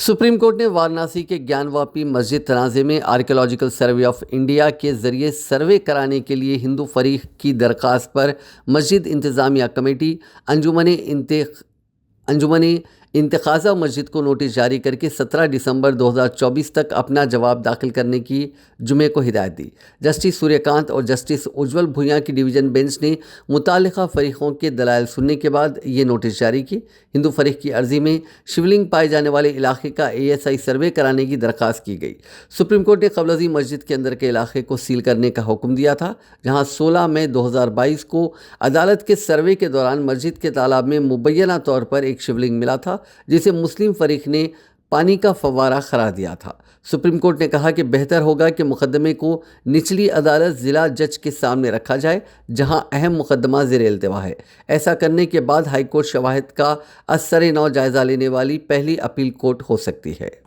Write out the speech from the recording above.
Supreme court نے وارانسی کے گیان واپی مسجد تنازع میں آرکیولوجیکل سروے آف انڈیا کے ذریعے سروے کرانے کے لیے ہندو فریق کی درخواست پر مسجد انتظامیہ کمیٹی انجمن انتخاذہ مسجد کو نوٹس جاری کر کے 17 دسمبر 2024 تک اپنا جواب داخل کرنے کی جمعے کو ہدایت دی۔ جسٹس سوریہ کانت اور جسٹس اجول بھویا کی ڈویژن بینچ نے متعلقہ فریقوں کے دلائل سننے کے بعد یہ نوٹس جاری کی۔ ہندو فریق کی عرضی میں شیولنگ پائے جانے والے علاقے کا ASI سروے کرانے کی درخواست کی گئی۔ سپریم کورٹ نے قبل ازیں مسجد کے اندر کے علاقے کو سیل کرنے کا حکم دیا تھا، جہاں 16 مئی 2022 کو عدالت کے سروے کے دوران مسجد کے تالاب میں مبینہ طور پر ایک شیولنگ ملا تھا، جسے مسلم فریق نے پانی کا فوارہ قرار دیا تھا۔ سپریم کورٹ نے کہا کہ بہتر ہوگا کہ مقدمے کو نچلی عدالت ضلع جج کے سامنے رکھا جائے، جہاں اہم مقدمہ زیر التوا ہے۔ ایسا کرنے کے بعد ہائی کورٹ شواہد کا از سر نو جائزہ لینے والی پہلی اپیل کورٹ ہو سکتی ہے۔